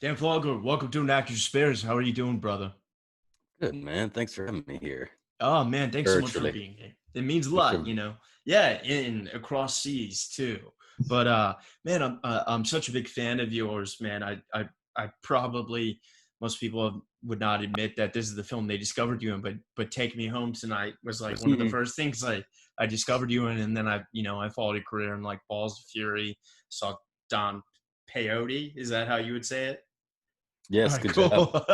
Dan Fogler, welcome to An Actor's Spares. How are you doing, brother? Good, man. Thanks for having me here Oh man, thanks so much for virtually. being here. It means a For lot, sure. Yeah, in across seas too. But man, I'm such a big fan of yours, man. I probably most people would not admit that this is the film they discovered you in, but Take Me Home Tonight was like one of the first things I discovered you in, and then I followed your career in like Balls of Fury, saw Don Peyote. Is that how you would say it? All Yes, right, good job. cool.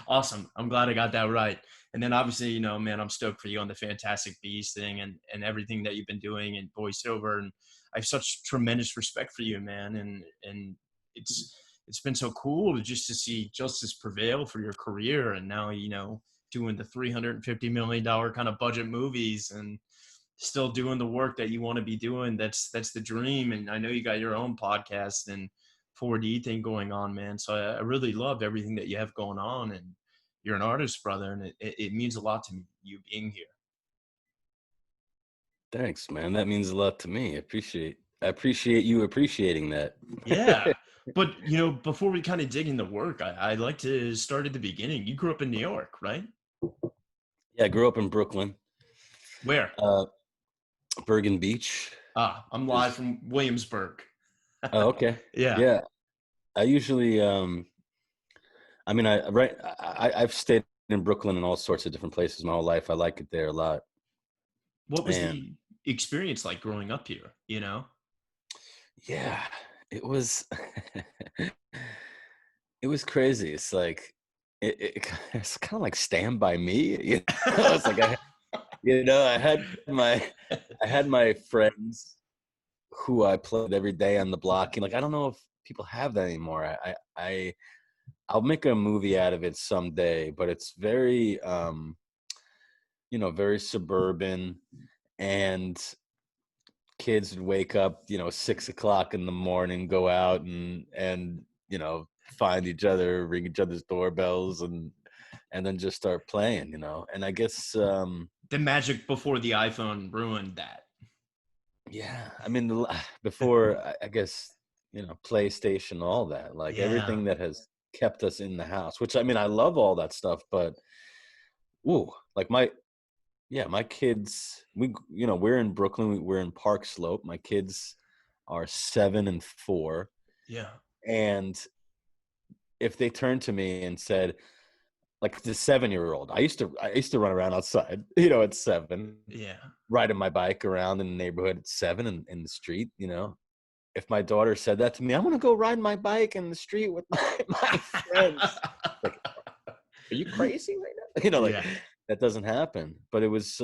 Awesome. I'm glad I got that right. And then obviously, man, I'm stoked for you on the Fantastic Beast thing and everything that you've been doing and voiceover. And I have such tremendous respect for you, man. And it's been so cool to see justice prevail for your career. And now, doing the $350 million kind of budget movies and still doing the work that you want to be doing. That's the dream. And I know you got your own podcast and 4D thing going on, man. So I really love everything that you have going on, and you're an artist, brother, and it means a lot to me, you being here. Thanks, man. That means a lot to me. I appreciate you appreciating that. Yeah. But, before we kind of dig into work, I'd like to start at the beginning. You grew up in New York, right? Yeah, I grew up in Brooklyn, Where? uh, Bergen Beach. I'm live Is from Williamsburg. Oh, okay. Yeah. Yeah, I usually, I mean, I've stayed in Brooklyn in all sorts of different places my whole life. I like it there a lot, What was and the experience like growing up here? yeah, it was, it was crazy. It's like it's kind of like Stand by Me, It's like I had my friends who I played every day on the block, and like I don't know if people have that anymore. I'll make a movie out of it someday, but it's very very suburban, and kids would wake up 6 o'clock in the morning, go out and find each other, ring each other's doorbells, and then just start playing, and I guess The magic before the iPhone ruined that. yeah, I mean, before I guess PlayStation, all that, like Yeah. everything that has kept us in the house. Which I mean, I love all that stuff, but ooh, like my kids, we're in Brooklyn, we're in Park Slope. My kids are 7 and 4, Yeah. and if they turned to me and said, like the 7-year-old, I used to run around outside, at 7, Yeah. riding my bike around in the neighborhood at 7 and in the street, if my daughter said that to me, I want to go ride my bike in the street with my friends. Like, are you crazy right now? Like Yeah. that doesn't happen. But it was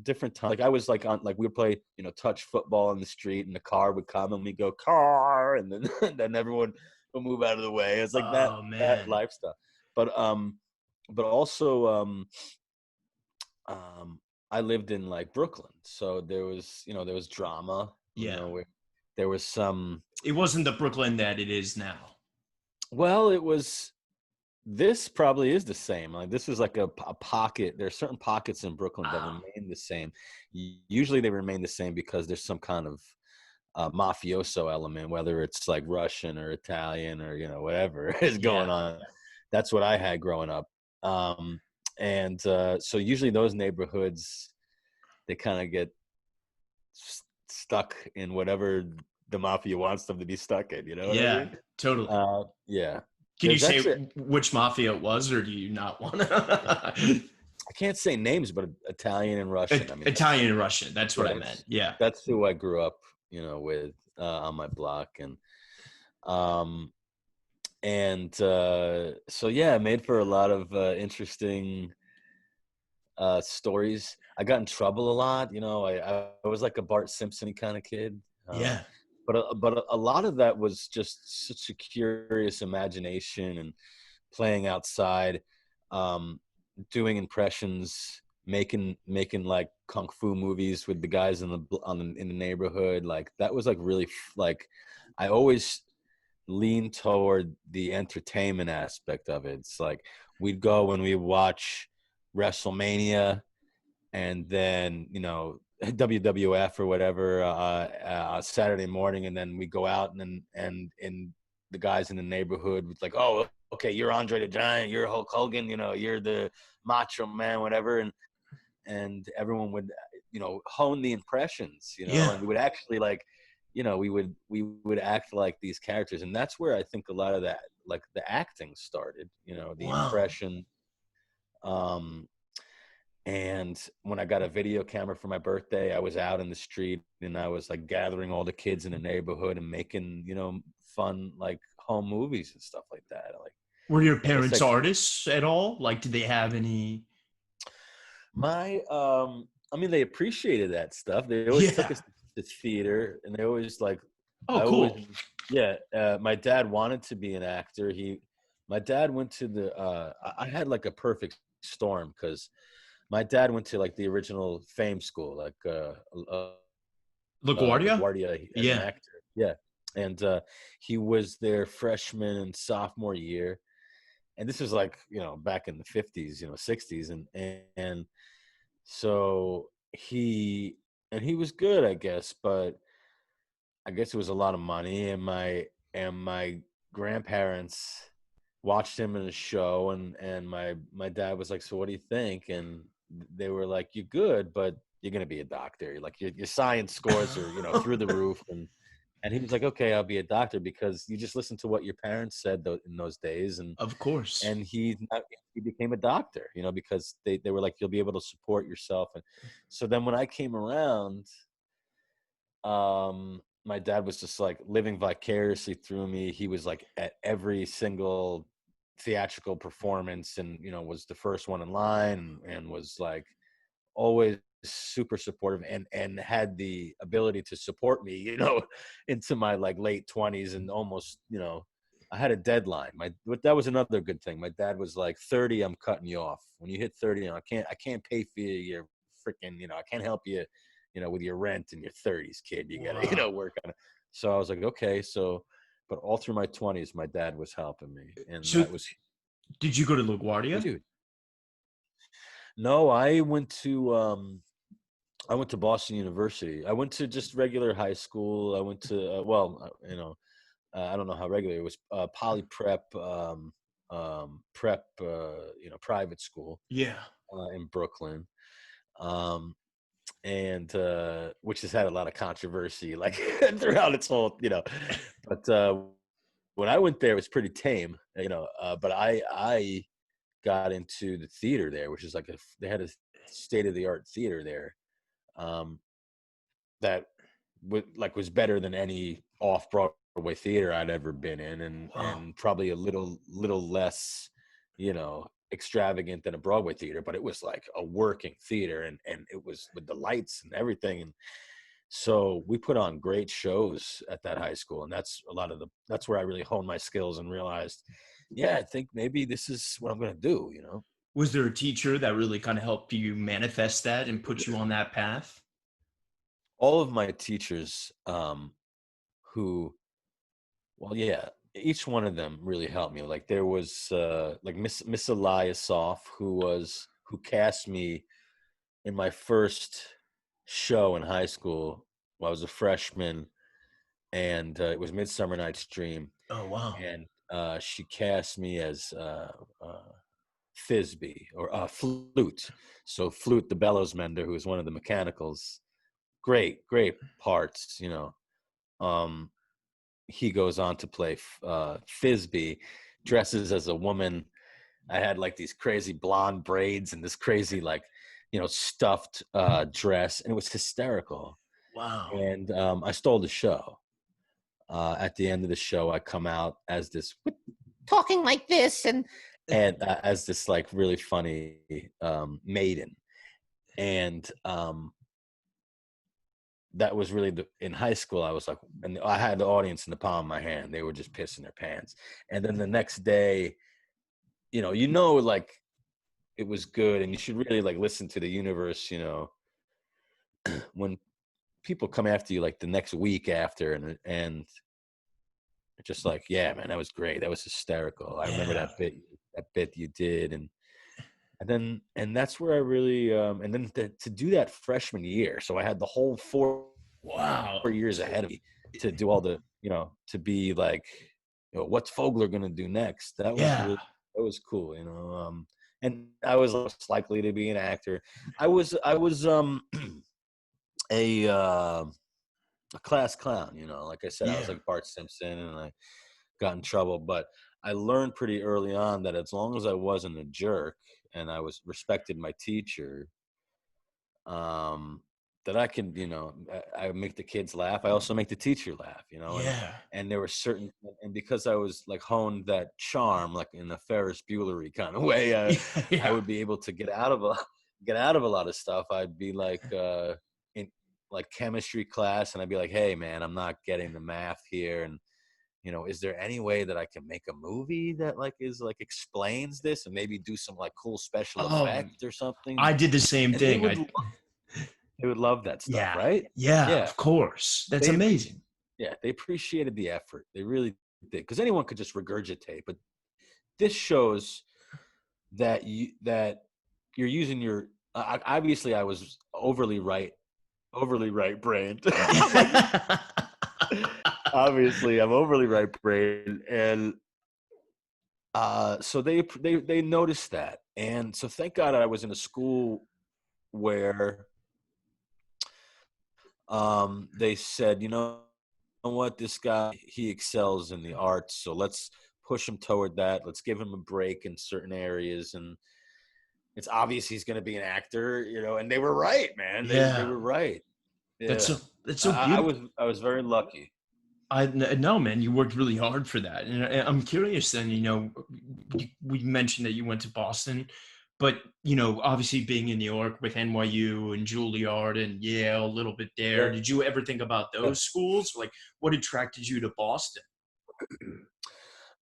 different time. Like I was like on, like we would play, touch football in the street, and the car would come, and we go car, and then and then everyone would move out of the way. It's like that Oh that man. lifestyle. But also um I lived in like Brooklyn, so there was drama, Yeah. where there was some. It wasn't the Brooklyn that it is now. Well, it was. This probably is the same. Like this is like a pocket. There are certain pockets in Brooklyn that Ah. remain the same. Usually, they remain the same because there's some kind of mafioso element, whether it's like Russian or Italian or whatever is going Yeah. on. That's what I had growing up, and so usually those neighborhoods, they kind of get stuck in whatever the mafia wants them to be stuck in. You know what I Yeah. mean? Totally. Yeah. Can you say That's it. which mafia it was, or do you not want to? I can't say names, but Italian and Russian. I mean, Italian and Russian. That's what yeah, I meant. Yeah. that's who I grew up, with on my block, um, and so yeah, made for a lot of interesting stories. I got in trouble a lot. I was like a Bart Simpson kind of kid. Yeah. But a lot of that was just such a curious imagination and playing outside, um, doing impressions, making like kung fu movies with the guys in the neighborhood. Like that was like really like I always lean toward the entertainment aspect of it. It's like we'd go when we watch WrestleMania, and then WWF or whatever Saturday morning, and then we go out and in the guys in the neighborhood was like, oh, okay, you're Andre the Giant, you're Hulk Hogan, you know, you're the Macho Man, whatever, and everyone would, you know, hone the impressions, you know, Yeah. and we would actually like, you know, we would act like these characters, and that's where I think a lot of that, like the acting started, you know, the Wow. impression. Um, and when I got a video camera for my birthday, I was out in the street and I was like gathering all the kids in the neighborhood and making, you know, fun like home movies and stuff like that. Were your Like I parents said, artists at all? Like, did they have any? my I mean, they appreciated that stuff. They always took Yeah. us to theater, and they always like, Oh, I always, cool. yeah. My dad wanted to be an actor. My dad went to the. I had like a perfect storm because my dad went to like the original Fame School, like LaGuardia? LaGuardia as an Yeah. actor. Yeah, and he was their freshman and sophomore year, and this was like, you know, back in the 50s, you know, 60s, and so he was good, I guess, but I guess it was a lot of money, and my grandparents watched him in a show, and my dad was like, so what do you think? And they were like, you're good, but you're gonna be a doctor. Like your science scores are, you know, through the roof. And he was like, okay, I'll be a doctor, because you just listen to what your parents said in those days. Of course. And he became a doctor, you know, because they were like, you'll be able to support yourself. And so then when I came around, my dad was just like living vicariously through me. He was like at every single theatrical performance, and, you know, was the first one in line, and was like always super supportive, and had the ability to support me, you know, into my like late 20s, and almost, you know, I had a deadline. But that was another good thing. My dad was like, 30, I'm cutting you off. When you hit 30, you know, I can't pay for your freaking, you know, I can't help you, you know, with your rent in your 30s, kid. You gotta, you Wow. know, work on it. So I was like, okay. So, but all through my 20s, my dad was helping me, and So, that was did you go to LaGuardia? huge. No, I went to Boston University. I went to just regular high school. I went to you know, I don't know how regular it was. Poly prep, prep, you know, private school Yeah. in Brooklyn, um, and which has had a lot of controversy, like throughout its whole, you know. But when I went there, it was pretty tame, you know. But I got into the theater there, which is like they had a state of the art theater there. Um, that was better than any off Broadway theater I'd ever been in, Wow. and probably a little less, you know, extravagant than a Broadway theater, but it was like a working theater, and it was with the lights and everything. And so we put on great shows at that high school, and that's where I really honed my skills and realized, yeah, I think maybe this is what I'm going to do, you know. Was there a teacher that really kind of helped you manifest that and put you on that path? All of my teachers, who well, yeah, each one of them really helped me. Like there was like Miss Eliasoff, who cast me in my first show in high schoul. When I was a freshman, and it was Midsummer Night's Dream, Oh, wow. and she cast me as Thisbe, or Flute. So Flute, the bellows mender, who was one of the mechanicals. Great parts, you know. Um, he goes on to play Thisbe, dresses as a woman. I had like these crazy blonde braids and this crazy, like, you know, stuffed dress, and it was hysterical. Wow. And I stole the show. At the end of the show, I come out as this talking like this, and as this like really funny maiden, and that was really in high school. I was like, and I had the audience in the palm of my hand. They were just pissing their pants. And then the next day, like it was good, and you should really like listen to the universe, you know, when people come after you like the next week after, and just like, yeah, man, that was great. That was hysterical. I remember Yeah. that bit you did. And that's where I really, and then to do that freshman year. So I had the whole 4 Wow. years ahead of me to do all the, you know, to be like what's Fogler gonna do next? That was Yeah. really, that was cool, you know. And I was less likely to be an actor. I was a class clown, you know. Like I said, I was Yeah. like Bart Simpson, and I got in trouble. But I learned pretty early on that as long as I wasn't a jerk and I was respected my teacher, um, that I can, you know, I make the kids laugh. I also make the teacher laugh, you know, Yeah. and there were certain, and because I was like honed that charm, like in a Ferris Buellery kind of way, I Yeah. would be able to get out of a get out of a lot of stuff. I'd be like in like chemistry class, and I'd be like, "Hey, man, I'm not getting the math here, and you know, is there any way that I can make a movie that like is like explains this and maybe do some like cool special Oh, effect or something?" I did the same And thing. they would love that stuff, Yeah. right? Yeah, Yeah, of course. That's they amazing. yeah, they appreciated the effort. They really did, because anyone could just regurgitate, but this shows that you're using your. Obviously, I was overly right brained. Like, obviously, I'm overly right brained, and so they noticed that, and so thank God I was in a school where they said, you know what, this guy, he excels in the arts, so let's push him toward that. Let's give him a break in certain areas, and it's obvious he's going to be an actor, you know. And they were right, man. They Yeah. were right. That's Yeah, so that's so beautiful. I was very lucky. No, man, you worked really hard for that. And I'm curious then, we mentioned that you went to Boston, but, obviously being in New York with NYU and Juilliard and Yale, a little bit there, Yeah. did you ever think about those schools? Like, what attracted you to Boston?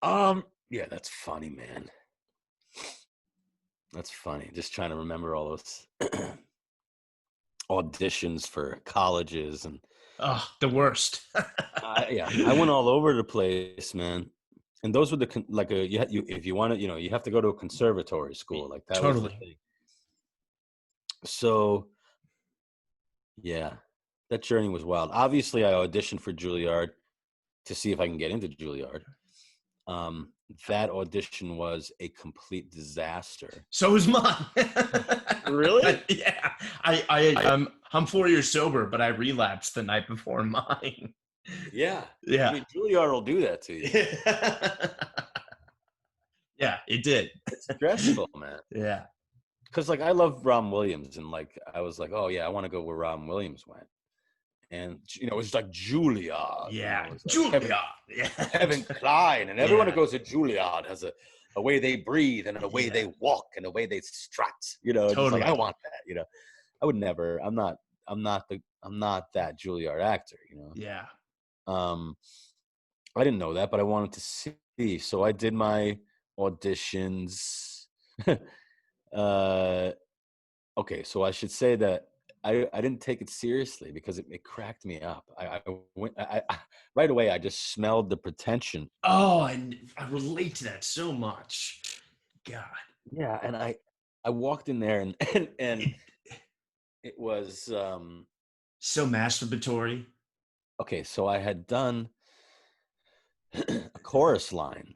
Yeah, that's funny, man. That's funny. Just trying to remember all those auditions for colleges, and Oh, the worst. yeah, I went all over the place, man. And those were you if you want to, you have to go to a conservatory school. Like that was the Totally. thing. So yeah, that journey was wild. Obviously, I auditioned for Juilliard to see if I can get into Juilliard. That audition was a complete disaster. So is mine. Really? Yeah. I'm 4 years sober, but I relapsed the night before mine. Yeah. I Yeah. mean, Juilliard will do that to you. Yeah, it did. It's stressful, man. Yeah. Because like I love Robin Williams, and like I was like, oh yeah, I want to go where Robin Williams went. And it was like Juilliard, Yeah. it was like Julia. Yeah. Kevin Kline, and everyone Yeah. who goes to Juilliard has a way they breathe, and a way Yeah. they walk, and a way they strut. Just like I Totally. want that. I would never. I'm not that Juilliard actor. Yeah. Um, I didn't know that, but I wanted to see. So I did my auditions. Okay, so I should say that I didn't take it seriously because it cracked me up. I right away I just smelled the pretension. Oh, I relate to that so much. God. Yeah, and I walked in there, and it was So masturbatory. okay. So I had done a chorus line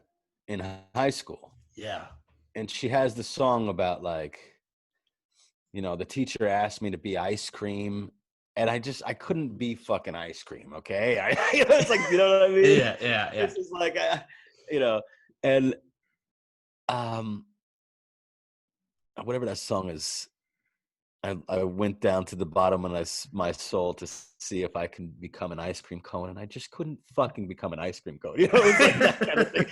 in high school, Yeah. and she has the song about like, the teacher asked me to be ice cream, and I couldn't be fucking ice cream. Okay. It's like, you know what I mean? Yeah. Yeah. Yeah. This is like, and whatever that song is, I went down to the bottom of my soul to see if I can become an ice cream cone, and I just couldn't fucking become an ice cream cone. It's like that kind of thing.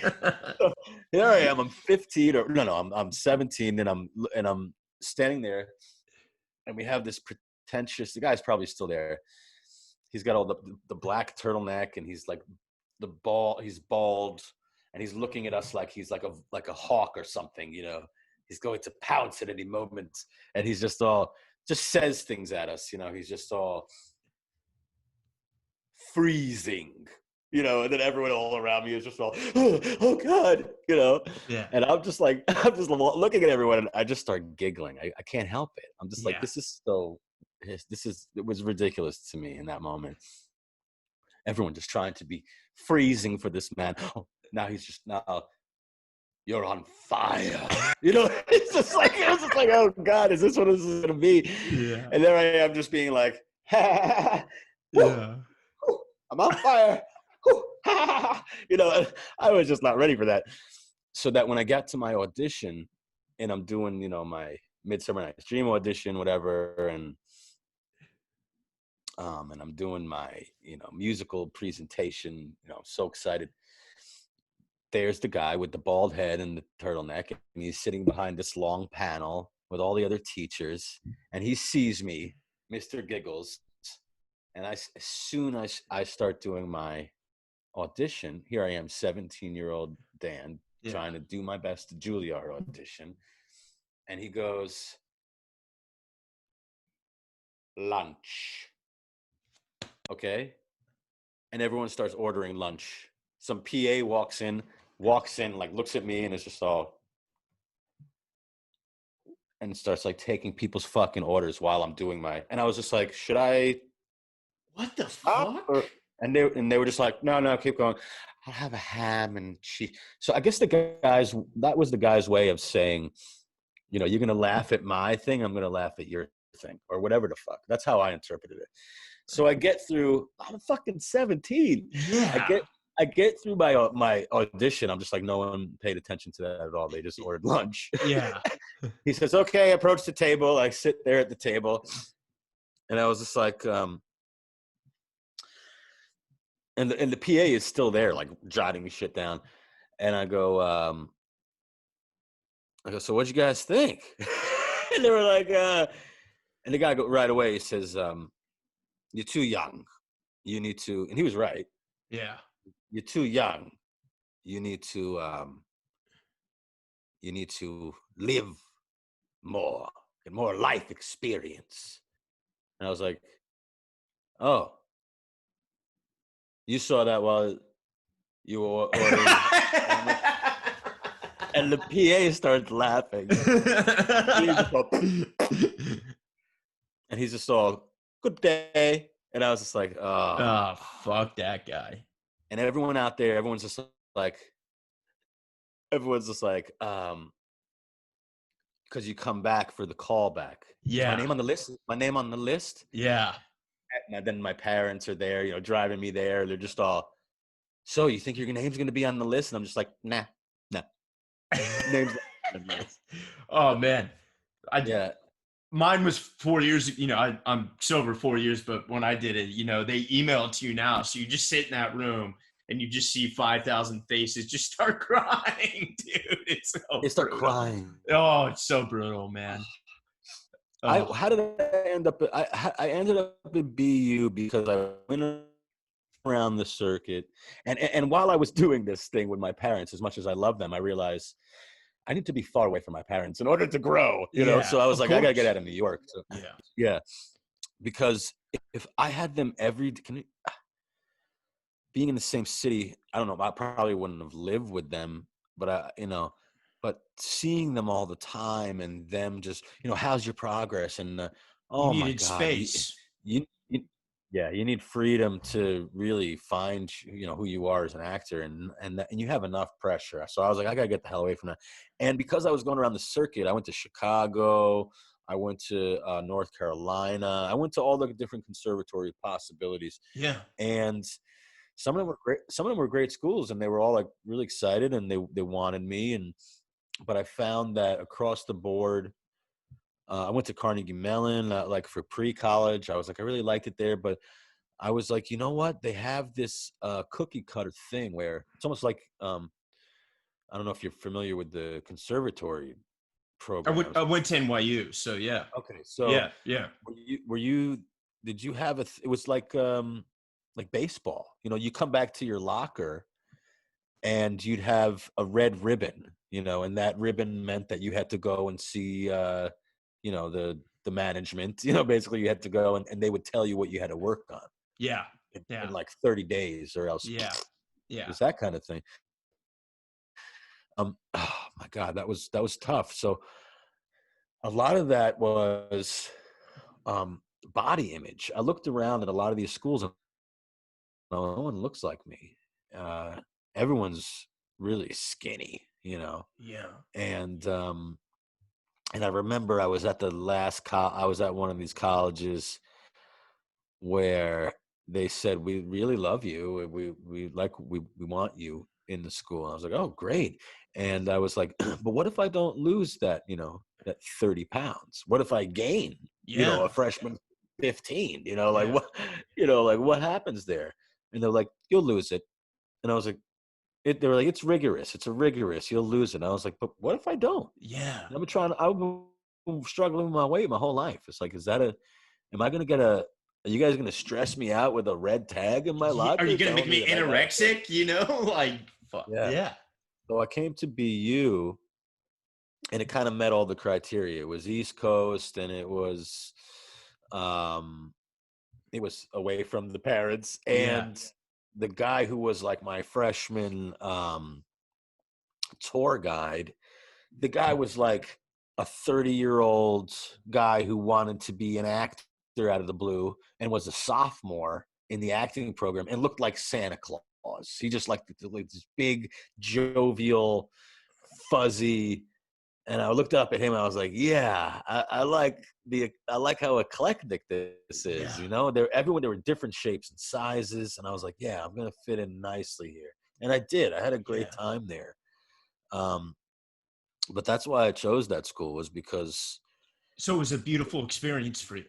So here I am. I'm 15, or no, I'm 17, and I'm standing there, and we have this pretentious. The guy's probably still there. He's got all the black turtleneck, and he's like he's bald, and he's looking at us like he's like a hawk or something. He's going to pounce at any moment, and he's just says things at us. He's just all freezing. And then everyone all around me is just all, oh God, Yeah. and I'm just looking at everyone, and I just start giggling. I can't help it. I'm just like, Yeah. it was ridiculous to me in that moment. Everyone just trying to be freezing for this man. Oh, now he's just now you're on fire. You know, it's just like it was just like, oh God, is this what this is gonna be? Yeah. And there I am just being like, woo, Yeah. woo, I'm on fire. Woo, you know, I was just not ready for that. So that when I got to my audition and I'm doing, you know, my Midsummer Night's Dream audition, whatever, and I'm doing my, you know, musical presentation, you know, I'm so excited. There's the guy with the bald head and the turtleneck, and he's sitting behind this long panel with all the other teachers, and he sees me, Mr. Giggles, and as soon as I start doing my audition, here I am, 17-year-old Dan, Yeah. trying to do my best to Juilliard audition, and he goes, lunch, okay? And everyone starts ordering lunch. Some PA walks in, like looks at me and is just all, and starts like taking people's fucking orders while I'm doing my, and I was just like, should I What the stop? fuck? And they were just like, no, keep going. I'll have a ham and cheese. So I guess that was the guy's way of saying, you know, you're going to laugh at my thing, I'm going to laugh at your thing, or whatever the fuck. That's how I interpreted it. So I get through, I'm fucking 17. Yeah. I get through my audition. I'm just like, no one paid attention to that at all. They just ordered lunch. Yeah. He says, okay, approach the table. I sit there at the table. And I was just like, and the PA is still there, like jotting me shit down. And I go, so what'd you guys think? And they were like, and the guy right away, he says, you're too young. You need to, and he was right. Yeah. You're too young. You need to live more, get more life experience. And I was like, oh, you saw that while you were ordering. And the PA starts laughing. And he's just all, good day. And I was just like, oh. Oh, fuck that guy. And everyone out there, everyone's just like, because you come back for the callback. Yeah. My name on the list? My name on the list? Yeah. And then my parents are there, you know, driving me there. They're just all, so you think your name's going to be on the list? And I'm just like, nah. Name's not on the list. Oh, man. Yeah. Mine was 4 years, you know, I'm sober 4 years, but when I did it, you know, they email it to you now. So you just sit in that room and you just see 5,000 faces just start crying, dude. It's so They start brutal. crying. Oh, it's so brutal, man. Oh. How did I end up? I ended up at BU because I went around the circuit, and while I was doing this thing with my parents, as much as I love them, I realized I need to be far away from my parents in order to grow. You know, so I was like, I gotta get out of New York. So yeah, because if I had them being in the same city, I don't know, I probably wouldn't have lived with them, but but seeing them all the time and them just, you know, how's your progress? And oh my God, space. You need freedom to really find, you know, who you are as an actor, and you have enough pressure. So I was like, I gotta get the hell away from that. And because I was going around the circuit, I went to Chicago, I went to North Carolina, I went to all the different conservatory possibilities. Yeah. And some of them were great. Some of them were great schools, and they were all like really excited, and they wanted me. But I found that across the board, I went to Carnegie Mellon, like for pre-college. I was like, I really liked it there, but I was like, you know what? They have this cookie cutter thing where it's almost like, I don't know if you're familiar with the Conservatory program. I went to NYU, so yeah. Okay, so yeah. Did you have it was like baseball, you know, you come back to your locker and you'd have a red ribbon, you know, and that ribbon meant that you had to go and see, you know, the management, you know, basically you had to go and they would tell you what you had to work on. Yeah. In like 30 days or else. Yeah. It's that kind of thing. Oh my God, that was tough. So a lot of that was body image. I looked around at a lot of these schools and no one looks like me. Everyone's really skinny, you know. Yeah. And I remember I was at I was at one of these colleges where they said, we really love you, and we want you in the school. And I was like, oh, great. And I was like, but what if I don't lose that, that 30 pounds? What if I gain, Yeah. a freshman 15, like Yeah. what, like what happens there? And they're like, you'll lose it. And I was like, they were like, it's rigorous. It's a rigorous. You'll lose it. And I was like, but what if I don't? Yeah. I've been struggling with my weight my whole life. It's like, am I going to are you guys going to stress me out with a red tag in my Are you locker? gonna make telling me that I gotta- anorexic? Like, fuck. Yeah. Yeah. So I came to BU, and it kind of met all the criteria. It was East Coast, and um, it was away from the parents. Yeah. And the guy who was like my freshman tour guide, the guy was like a 30-year-old guy who wanted to be an actor out of the blue and was a sophomore in the acting program and looked like Santa Claus. He just like this big, jovial, fuzzy. And I looked up at him and I was like, yeah, I like how eclectic this is, Yeah. there were different shapes and sizes. And I was like, yeah, I'm going to fit in nicely here. And I did. I had a great Yeah. time there. But that's why I chose that school, was because, So it was a beautiful experience for you.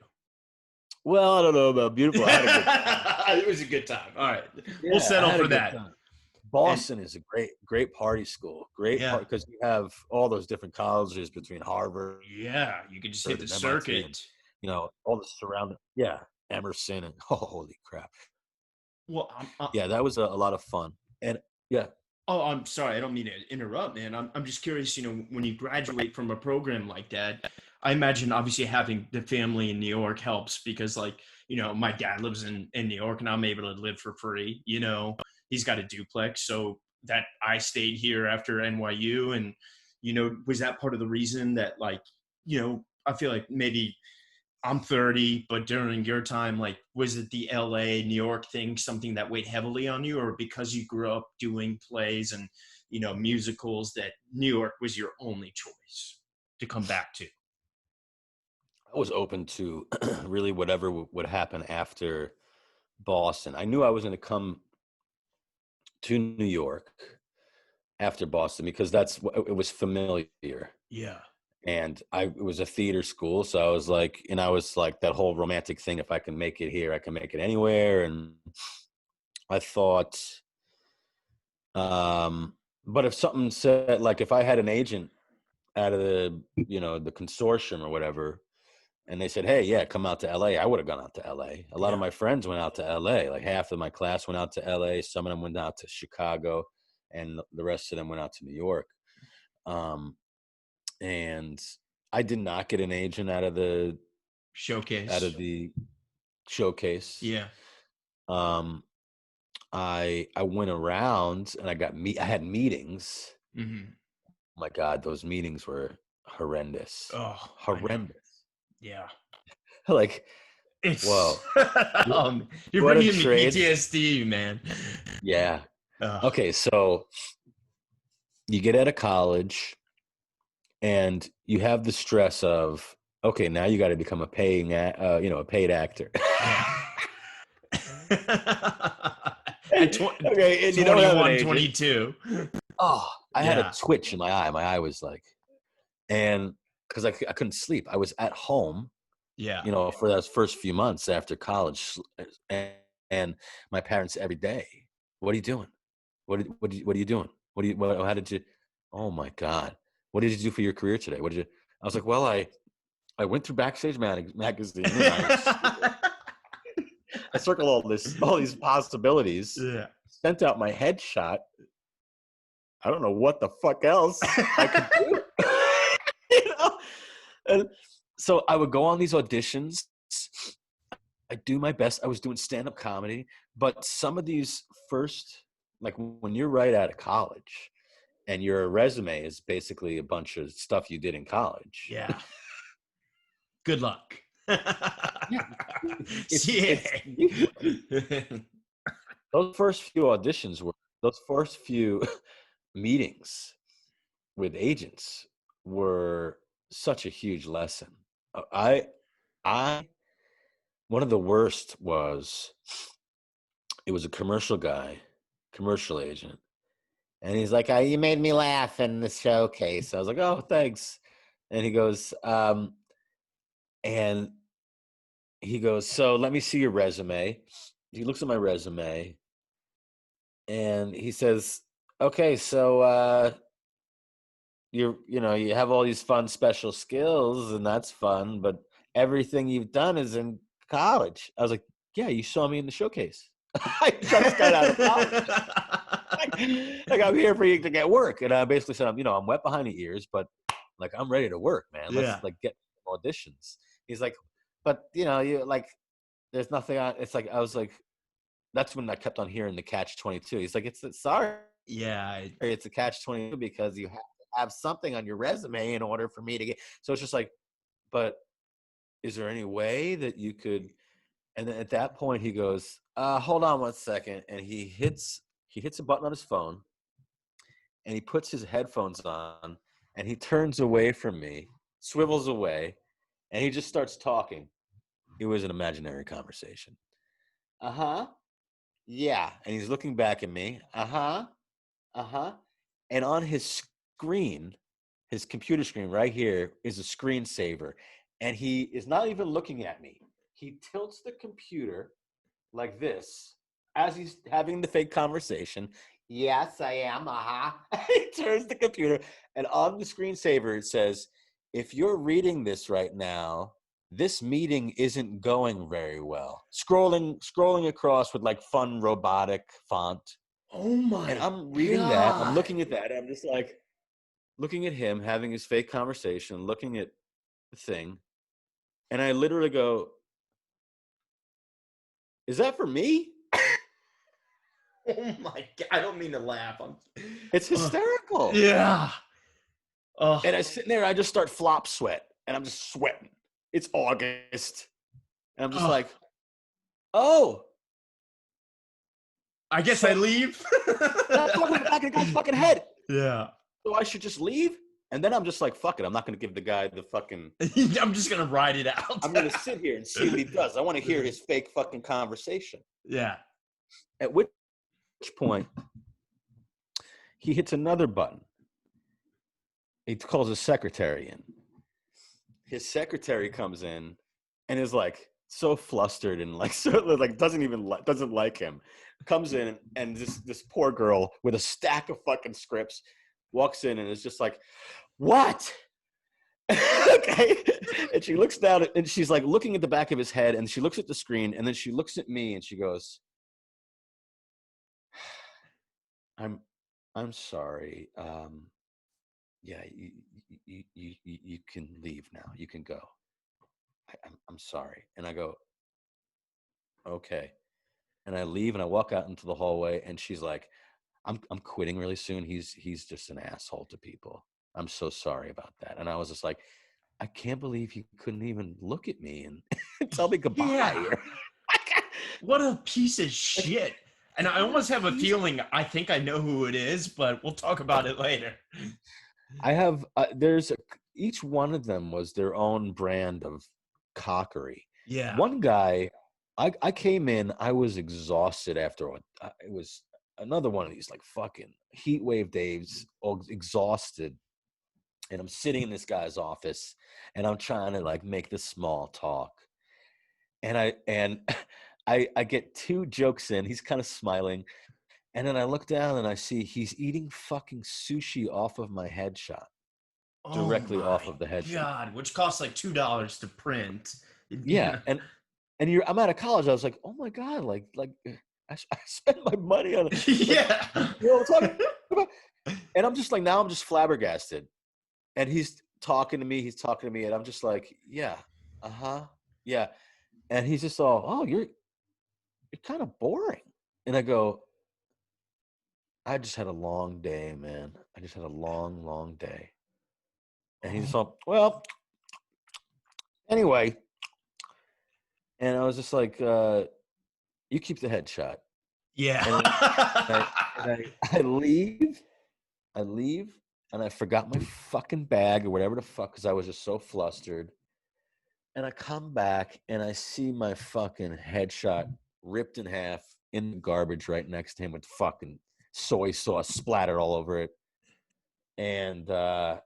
well, I don't know about beautiful. I had a good time. It was a good time. All right. Yeah, We'll settle I had for a good that. time. Boston is a great party school. Yeah. Because you have all those different colleges between Harvard, Yeah. You could just hit the and MIT, circuit. and, all the surrounding. Yeah, Emerson, and holy crap. Well, Yeah, that was a lot of fun. And yeah. oh, I'm sorry. I don't mean to interrupt, man. I'm just curious, when you graduate from a program like that, I imagine obviously having the family in New York helps because, like, my dad lives in New York and I'm able to live for free. He's got a duplex. So that I stayed here after NYU. And, was that part of the reason that, like, I feel like maybe I'm 30, but during your time, like, was it the LA, New York thing, something that weighed heavily on you, or because you grew up doing plays and, musicals, that New York was your only choice to come back to? I was open to really whatever would happen after Boston. I knew I was going to come to New York after Boston because it was familiar. Yeah. And it was a theater school. So I was like that whole romantic thing. If I can make it here, I can make it anywhere. And I thought, but if something said, like, if I had an agent out of the consortium or whatever, and they said, hey, yeah, come out to LA, I would have gone out to LA. A lot of my friends went out to LA. Like half of my class went out to LA. Some of them went out to Chicago, and the rest of them went out to New York. And I did not get an agent out of the Showcase. Yeah. I went around and I had meetings. Mm-hmm. Oh my God, those meetings were horrendous. Oh, horrendous. Yeah. Like, it's whoa. You're bringing me PTSD, man. Yeah. Okay, so you get out of college and you have the stress of, okay, now you got to become a paid actor. Okay, and 21, 22. Oh, I had a twitch in my eye. My eye was like, and because I couldn't sleep. I was at home, for those first few months after college, and my parents every day, what are you doing? What are you doing? How did you? Oh my God, what did you do for your career today? What did you? I was like, well, I went through Backstage magazine. And I circled all these possibilities. Yeah. Sent out my headshot. I don't know what the fuck else I could do. And so I would go on these auditions. I do my best. I was doing stand-up comedy, but some of these first, like when you're right out of college and your resume is basically a bunch of stuff you did in college. Yeah. Good luck. Those first few auditions those first few meetings with agents were such a huge lesson. I one of the worst was, it was a commercial agent, and he's like, "You made me laugh in the showcase." I was like, "Oh, thanks." And he goes, and he goes, "So let me see your resume." He looks at my resume, and he says, "Okay, so you have all these fun special skills, and that's fun, but everything you've done is in college." I was like, "Yeah, you saw me in the showcase. I just got out of college. Like, I'm here for you to get work." And I basically said, I'm wet behind the ears, but like, I'm ready to work, man. Let's Yeah. like get auditions." He's like, "But you like, there's nothing on." It's like, I was like, that's when I kept on hearing the catch-22. He's like, sorry, Yeah. it's a catch-22 because you have to have something on your resume in order for me to get. So it's just like, but is there any way that you could? And then at that point, he goes, "Hold on one second," and he hits a button on his phone, and he puts his headphones on, and he turns away from me, swivels away, and he just starts talking. It was an imaginary conversation. Uh-huh. Yeah. And he's looking back at me. Uh-huh. Uh-huh. And on his screen, his computer screen right here, is a screensaver. And he is not even looking at me. He tilts the computer like this as he's having the fake conversation. "Yes, I am. Uh-huh." He turns the computer, and on the screensaver it says, "If you're reading this right now, this meeting isn't going very well." Scrolling across with like fun robotic font. Oh my And I'm reading that. I'm God. looking at that. And I'm just like looking at him having his fake conversation, looking at the thing. And I literally go, "Is that for me?" Oh my God. I don't mean to laugh. It's hysterical. Yeah. Oh, And I sit there, I just start flop sweat, and I'm just sweating. It's August. And I'm just oh. like, "Oh, I guess I so leave. I'm talking to the back of the guy's fucking head. Yeah. So I should just leave?" And then I'm just like, "Fuck it. I'm not going to give the guy the fucking, I'm just gonna ride it out. I'm going to sit here and see what he does. I want to hear his fake fucking conversation." Yeah. At which point, he hits another button. He calls his secretary in. His secretary comes in and is like so flustered and like so like doesn't like him. Comes in, and this poor girl with a stack of fucking scripts walks in and is just like, "What?" Okay. And she looks down and she's like looking at the back of his head, and she looks at the screen, and then she looks at me and she goes, I'm sorry. Yeah, you can leave now. You can go. I'm sorry." And I go, "Okay." And I leave and I walk out into the hallway, and she's like, I'm quitting really soon. He's just an asshole to people. I'm so sorry about that." And I was just like, I can't believe he couldn't even look at me and tell me goodbye. Yeah. What a piece of shit. And I almost have a feeling I think I know who it is, but we'll talk about it later. I have each one of them was their own brand of cockery. Yeah. One guy, I came in, I was exhausted after it was another one of these like fucking heat wave days, exhausted. And I'm sitting in this guy's office, and I'm trying to like make this small talk. And I get two jokes in. He's kind of smiling. And then I look down and I see he's eating fucking sushi off of my headshot. Oh Directly off my of the headshot. God, which costs like $2 to print. Yeah. And I'm out of college. I was like, "Oh my God, like I spent my money on it." Yeah. You know what I'm talking about? And I'm just like, now I'm just flabbergasted. And he's talking to me, and I'm just like, "Yeah, uh-huh, yeah." And he's just all, "Oh, you're kind of boring." And I go, "I just had a long day, man. I just had a long, long day." And he's just all, "Well, anyway." And I was just like, "You keep the headshot." Yeah. And I leave, I leave and I forgot my fucking bag or whatever the fuck, because I was just so flustered. And I come back and I see my fucking headshot ripped in half in the garbage right next to him with fucking soy sauce splattered all over it. And I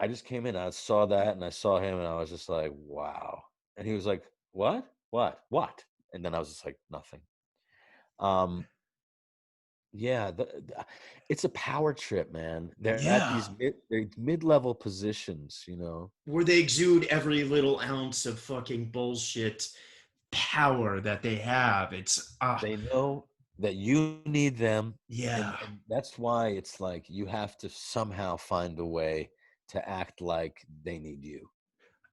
just came in, I saw that, and I saw him, and I was just like, wow. And he was like, what? What? And then I was just like, nothing. Um, yeah, it's a power trip, man. They're at Yeah. these mid-level positions, you know. Where they exude every little ounce of fucking bullshit power that they have. It's They know that you need them, yeah. and that's why it's like you have to somehow find a way to act like they need you.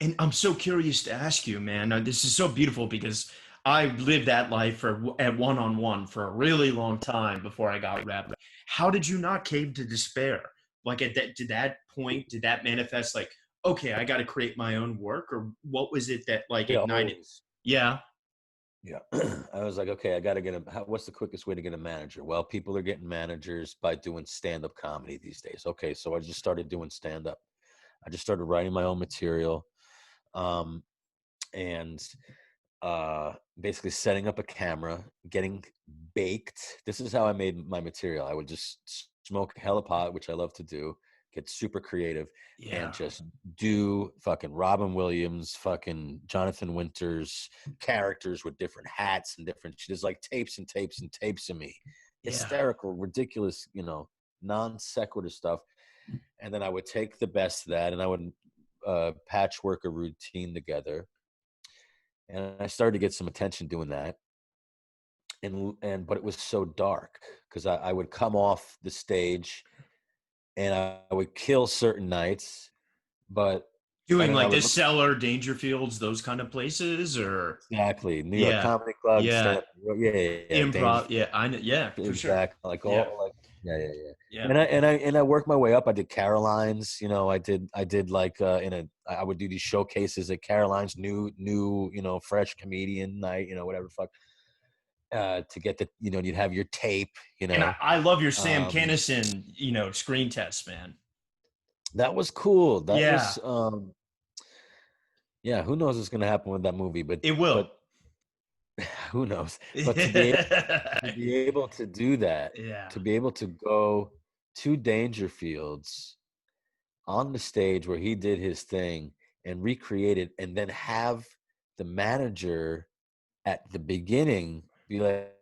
And I'm so curious to ask you, man. This is so beautiful because I lived that life at one-on-one for a really long time before I got rep. How did you not cave to despair? Like at that point, did that manifest like, okay, I got to create my own work, or what was it that like Yeah, ignited? always. Yeah, Yeah. I was like, okay, I got to get what's the quickest way to get a manager? Well, people are getting managers by doing stand-up comedy these days. Okay, so I just started doing stand-up. I just started writing my own material, and basically setting up a camera, getting baked. This is how I made my material. I would just smoke hella pot, which I love to do, get super creative, and yeah, just do fucking Robin Williams, fucking Jonathan Winters characters with different hats and different. There's like tapes and tapes and tapes of me, yeah. hysterical, ridiculous, non sequitur stuff. And then I would take the best of that, and I would patchwork a routine together. And I started to get some attention doing that. But it was so dark because I would come off the stage and I would kill certain nights, and Doing then I like would the look. Cellar, Dangerfields, those kind of places, or Exactly, New York yeah, Comedy Club, stand yeah, up. Yeah, improv. Dangerfield. Yeah, I know. Yeah, for sure. Exactly, like Yeah, all like yeah. yeah, And I worked my way up. I did Caroline's. I did like I would do these showcases at Caroline's, new fresh comedian night. Whatever the fuck. To get you'd have your tape. and I love your Sam Um, Kinison, screen test, man. that was cool. That Yeah, was yeah. Who knows what's gonna happen with that movie? But it will. but who knows? But to be able to do that, Yeah, to be able to go to Dangerfields on the stage where he did his thing and recreate it, and then have the manager at the beginning be like,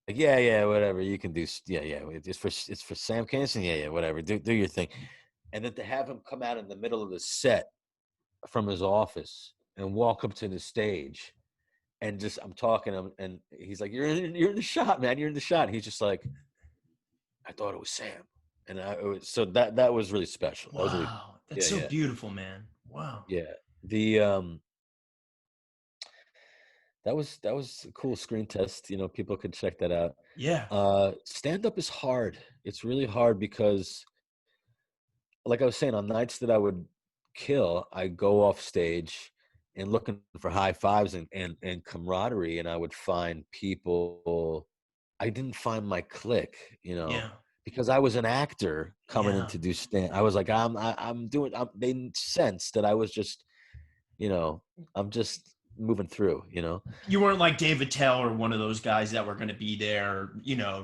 yeah, whatever you can do, yeah, it's for Sam Kinison, yeah, whatever, do your thing, and then to have him come out in the middle of the set from his office and walk up to the stage, and just I'm talking to him, and he's like, you're in the shot, man, you're in the shot. And he's just like, I thought it was Sam. And so that was really special. That was really cool. wow, that's Yeah, so yeah, beautiful, man. Wow. yeah. The that was a cool screen test. People could check that out. Yeah, Stand up is hard. It's really hard because, like I was saying, on nights that I would kill, I go off stage and looking for high fives and camaraderie, and I would find people. I didn't find my clique, yeah, because I was an actor coming in yeah. to do stand. I was like, I'm doing. They sensed that I was just, I'm just moving through. You weren't like David Tell or one of those guys that were going to be there,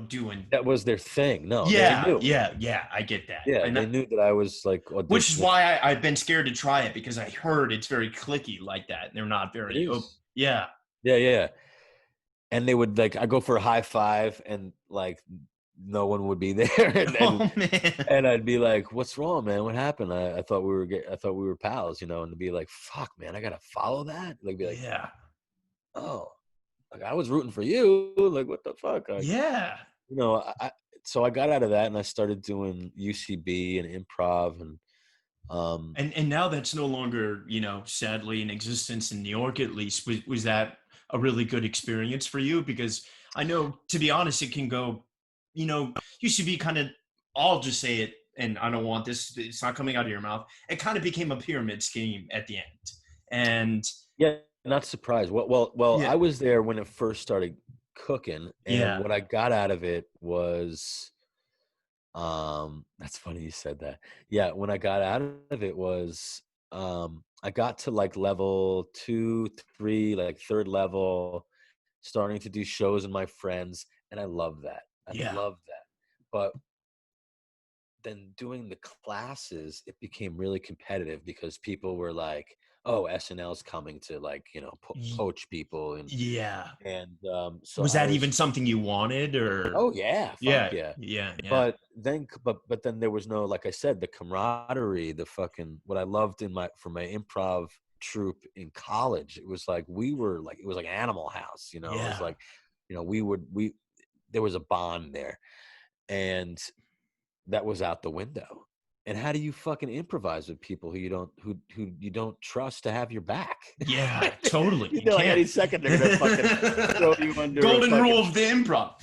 doing. That was their thing. No, they Yeah, knew. yeah, yeah. I get that, Yeah, and they knew that I was like which is auditioning. why I've been scared to try it because I heard it's very clicky like that. They're not It very. Oh, is. yeah. Yeah, yeah. And they would like, I go for a high five, and like no one would be there, and Oh man. and I'd be like, "What's wrong, man? What happened? I thought I thought we were pals, And to be like, "Fuck, man, I gotta follow that." Like, be like, Yeah. "Oh, like I was rooting for you. Like, what the fuck?" Like, Yeah. you know, so I got out of that and I started doing UCB and improv, and And now that's no longer, sadly in existence in New York at least. Was that a really good experience for you? Because I know, to be honest, it can go, used to be kind of, I'll just say it, and I don't want this, it's not coming out of your mouth. It kind of became a pyramid scheme at the end. And yeah, not surprised. Well, yeah, I was there when it first started cooking, and yeah, what I got out of it was That's funny you said that. Yeah, when I got out of it was I got to like level 2, 3, like third level, starting to do shows with my friends, and I love that. I Yeah. love that. But then doing the classes, it became really competitive because people were like, "Oh, SNL's coming to like, Y- poach people," Yeah. so Was I that was, even something you wanted or? oh yeah, fuck Yeah. yeah. Yeah. Yeah. But then there was no, like I said, the camaraderie, the fucking, what I loved for my improv troupe in college. It was like we were like, it was like Animal House, It was Yeah. like, we there was a bond there, and that was out the window. And how do you fucking improvise with people who you don't trust to have your back? Yeah. Totally. You You know, like can't. any second they're gonna fucking throw you under a Golden rule fucking, of the improv.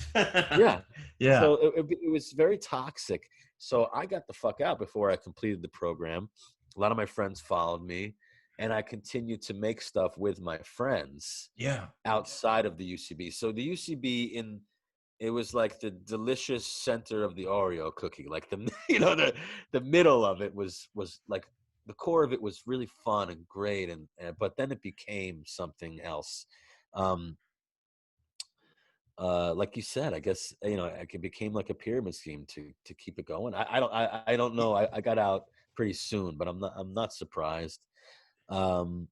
yeah. Yeah. So it was very toxic. So I got the fuck out before I completed the program. A lot of my friends followed me, and I continued to make stuff with my friends Yeah. outside of the UCB. So the UCB, it was like the delicious center of the Oreo cookie. Like the the middle of it was like, the core of it was really fun and great, and but then it became something else. Um, like you said, I guess, it became like a pyramid scheme to keep it going. I don't know. I got out pretty soon, but I'm not surprised. Um,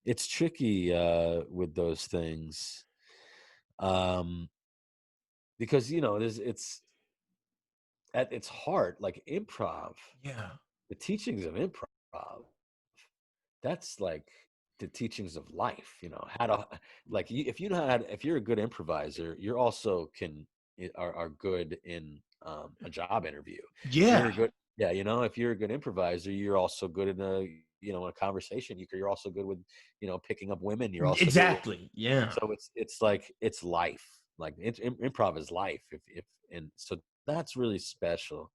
it's tricky with those things, um, because at its heart, like improv, Yeah. the teachings of improv, that's like the teachings of life. How to, like, if you know if you're a good improviser, you're also are good in a job interview. If you're Yeah. a good, yeah, if you're a good improviser, you're also good in a conversation. You're also good with picking up women. You're also good with, Exactly. Yeah. so it's like it's life. Like improv is life. If and so that's really special.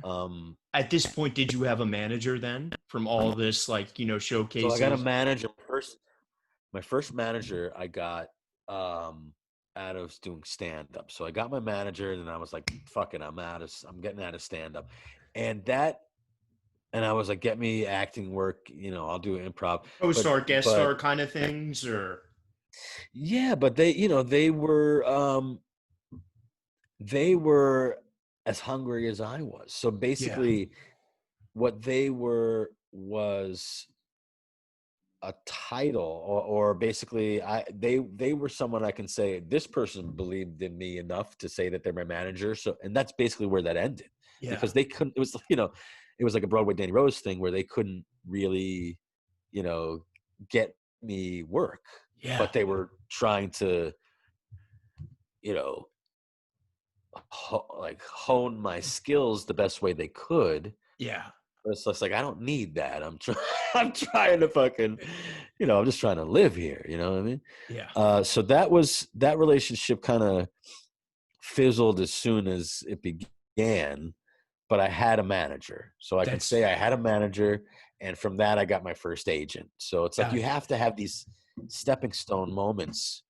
Um, At this point, did you have a manager then from all this, like, so I got a showcases? manager first. My first manager I got out of doing stand up. So I got my manager, and I was like, fuck it, I'm getting out of stand up. And that and I was like, get me acting work, I'll do improv. But Co-star, guest but star kind of things, or? yeah, but they were as hungry as I was. So Yeah. basically what they were was a title, or basically they were someone I can say, this person believed in me enough to say that they're my manager. So, and that's basically where that ended, Yeah. because they couldn't, it was like a Broadway Danny Rose thing where they couldn't really you know get me work, Yeah. but they were trying to you know like hone my skills the best way they could. Yeah. But it's just like, I don't need that. I'm trying. I'm trying to fucking, I'm just trying to live here. You know what I mean? Yeah. So that relationship kind of fizzled as soon as it began. But I had a manager, so I can That's say I had a manager, and from that I got my first agent. So it's like you got it. have to have these stepping stone moments,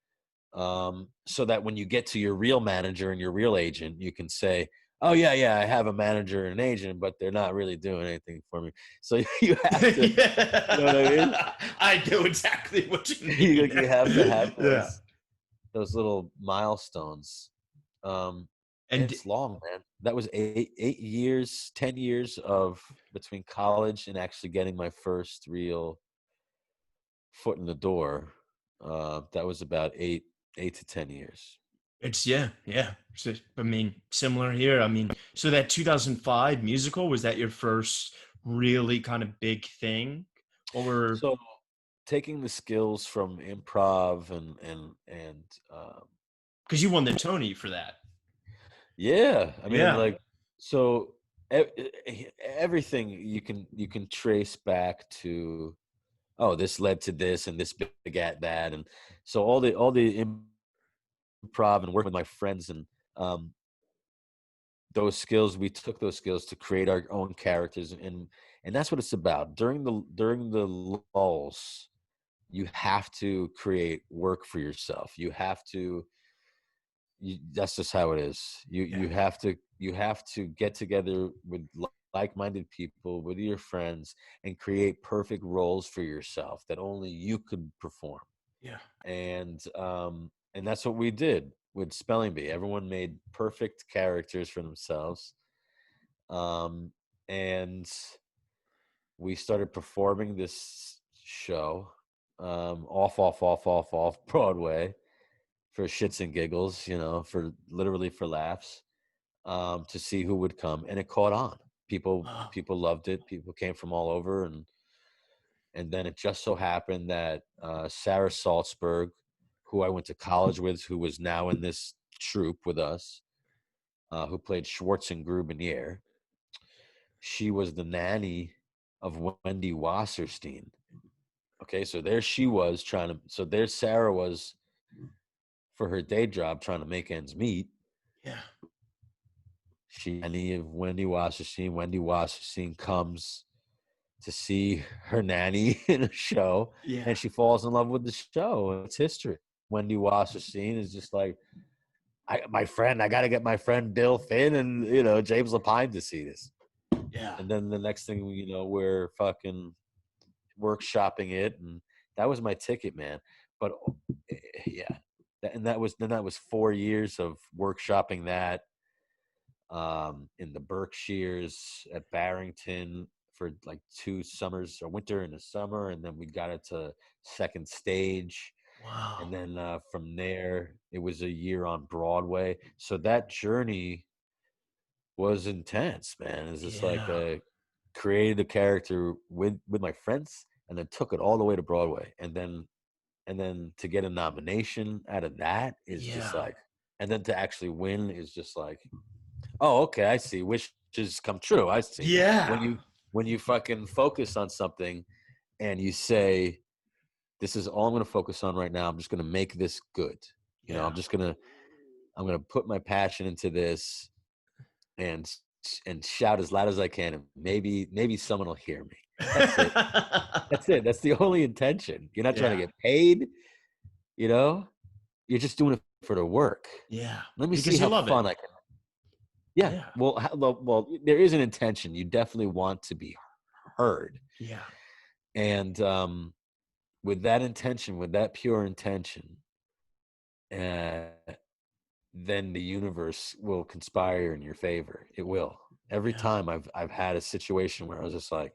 so that when you get to your real manager and your real agent, you can say, "Oh yeah, yeah, I have a manager and an agent, but they're not really doing anything for me." So you have to, you know what I mean? Yeah. I know exactly what you mean. You have to have Yeah. those little milestones. And And it's long, man. That was 8 years, 10 years of between college and actually getting my first real foot in the door. That was about 8 to 10 years. it's, yeah, yeah. So, I mean, similar here. I mean, so that 2005 musical, was that your first really kind of big thing? Or So taking the skills from improv and because you won the Tony for that. yeah, I mean, Yeah. like, so everything you can trace back to, oh, this led to this and this begat that, and so all the improv and working with my friends, and um those skills, we took those skills to create our own characters, and that's what it's about. During the lulls, you have to create work for yourself. You have to that's just how it is. You have to get together with like-minded people, with your friends, and create perfect roles for yourself that only you could perform. Yeah. And that's what we did with Spelling Bee. Everyone made perfect characters for themselves. And we started performing this show, off Broadway, for shits and giggles, for literally for laughs, to see who would come, and it caught on. People Wow. people loved it. People came from all over, and then it just so happened that Sarah Salzberg, who I went to college with, who was now in this troupe with us, who played Schwartz and Grubinier, she was the nanny of Wendy Wasserstein. Okay, so there she was so there Sarah was for her day job trying to make ends meet. Yeah. She nanny of Wendy Wasserstein. Wendy Wasserstein comes to see her nanny in a show, Yeah. and she falls in love with the show. And it's history. Wendy Wasserstein is just like, I got to get my friend Bill Finn and James Lapine to see this. Yeah. And then the next thing we're fucking workshopping it, and that was my ticket, man. But yeah, that was 4 years of workshopping that, in the Berkshires at Barrington for like 2 summers, a winter and a summer, and then we got it to second stage. Wow. And then from there it was a year on Broadway. So that journey was intense, man. It's just like Yeah. created a character with my friends, and then took it all the way to Broadway, and then to get a nomination out of that is just Yeah. like, and then to actually win is just like, oh, okay, I see. Wishes come true. I see. Yeah. When you fucking focus on something and you say, this is all I'm going to focus on right now. I'm just going to make this good. Yeah. I'm going to put my passion into this, and shout as loud as I can, and maybe someone will hear me. That's it. That's it. That's the only intention. You're not trying to Yeah. get paid, You're just doing it for the work. Yeah. Let me see Because you how love it. fun I can. Yeah. Yeah. Well, there is an intention. You definitely want to be heard. Yeah. And with that intention, with that pure intention, uh, then the universe will conspire in your favor. It will. Every Yeah. time I've had a situation where I was just like,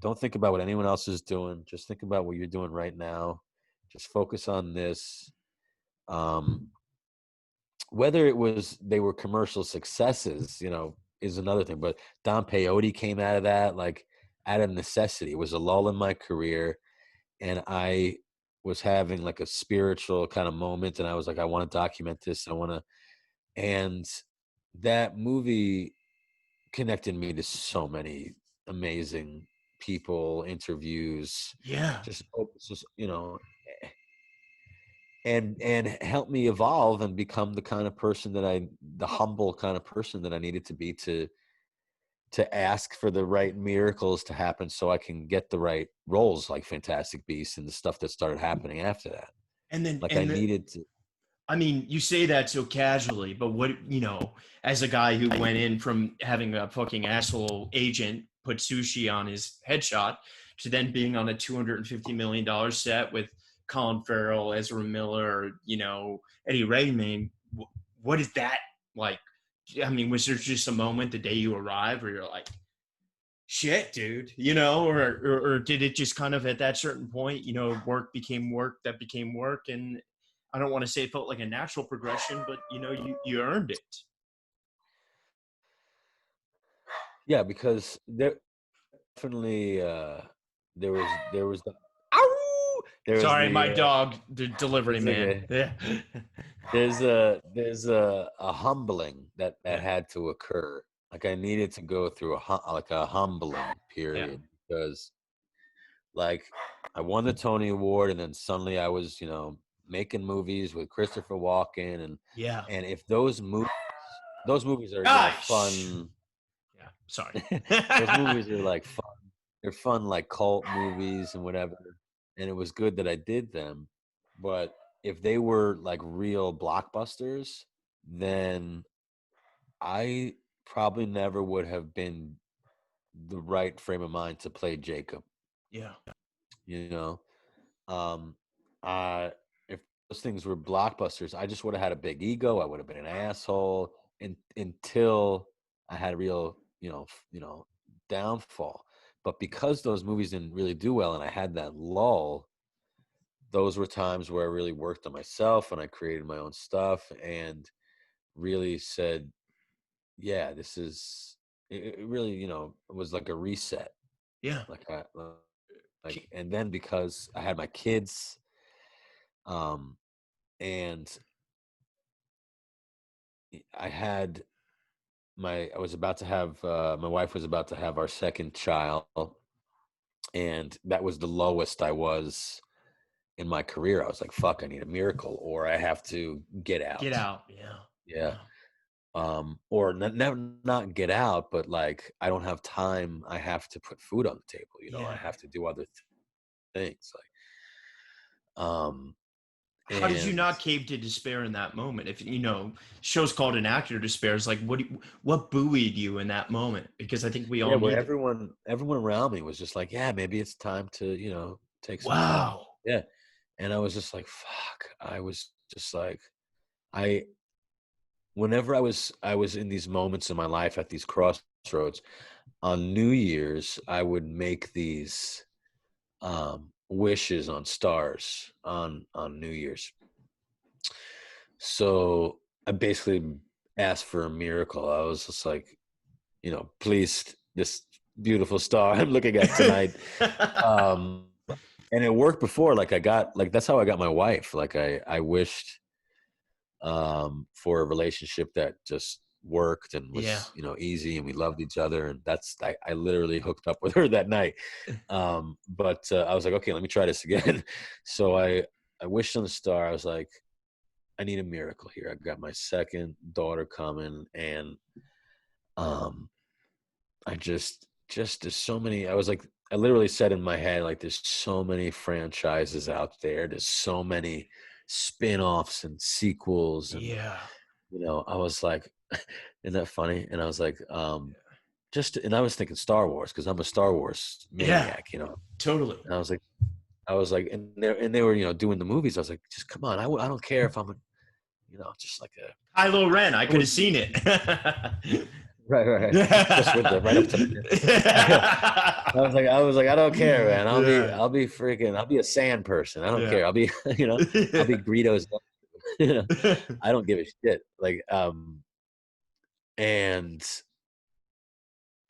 don't think about what anyone else is doing. Just think about what you're doing right now. Just focus on this. Whether they were commercial successes, is another thing. But Don Peyote came out of that, like, out of necessity. It was a lull in my career, and I was having like a spiritual kind of moment, and I was like, I want to document this. And that movie connected me to so many amazing people, interviews, Yeah. just and help me evolve and become the kind of person the humble kind of person that I needed to be, to ask for the right miracles to happen so I can get the right roles, like Fantastic Beasts and the stuff that started happening after that. And then, Like, I needed to. I mean, you say that so casually, but what, as a guy who went in from having a fucking asshole agent put sushi on his headshot to then being on a $250 million set with Colin Farrell, Ezra Miller, Eddie Redmayne, what is that like? I mean, was there just a moment the day you arrived where you're like, shit, dude, or did it just kind of at that certain point, work became work that became work, and I don't want to say it felt like a natural progression, but you earned it. Yeah, because there definitely there was the Sorry, my dog, the delivery man. okay. Yeah. There's a humbling that Yeah. had to occur. Like, I needed to go through a humbling Yeah. period, because, like, I won the Tony Award, and then suddenly I was, making movies with Christopher Walken, Yeah. and if those movies are, Gosh. fun. Yeah. Sorry. Those movies are like fun. They're fun, like cult movies and whatever. And it was good that I did them. But if they were like real blockbusters, then I probably never would have been the right frame of mind to play Jacob. Yeah. You know, um, if those things were blockbusters, I just would have had a big ego. I would have been an asshole until I had a real, downfall. But because those movies didn't really do well, and I had that lull, those were times where I really worked on myself and I created my own stuff and really said, yeah, this is it really, it was like a reset. Yeah. Like and then because I had my kids, um, and I was about to have, my wife was about to have our second child, and that was the lowest I was in my career. I was like, fuck, I need a miracle or I have to get Get out. out. Yeah. Yeah. Yeah. Or not get out, but like I don't have time. I have to put food on the table. I Yeah. have to do other things. Like, How did you and not cave to despair in that moment? If show's called An Actor Despair, it's like what buoyed you in that moment? Because I think we yeah, all where need it. everyone around me was just like, yeah, maybe it's time to, take some time. Wow. Yeah. And I was just like, fuck. I was just like, I whenever I was in these moments in my life at these crossroads, on New Year's, I would make these wishes on stars on New Year's. So I basically asked for a miracle. I was just like, please, this beautiful star I'm looking at tonight. Um, and it worked before. Like that's how I got my wife. Like I wished for a relationship that just worked and Yeah. was, easy, and we loved each other. And I literally hooked up with her that night. But I was like, okay, let me try this again. So I wished on the star. I was like, I need a miracle here. I got my second daughter coming, and I just there's so many. I literally said in my head, like, there's so many franchises out there. There's so many spin-offs and sequels, and Yeah. I was like, isn't that funny? And I was like, and I was thinking Star Wars because I'm a Star Wars Yeah. maniac. Totally. And I was like, and they were, doing the movies. I was like, just come on. I don't care if I'm, just like a. Kylo Ren, I I could would, have seen it. right. Just with the right up to the. I was like, I don't care, man. Yeah. I'll be freaking. I'll be a sand person. I don't Yeah. care. I'll be, I'll be Greedo's. I don't give a shit. Like, and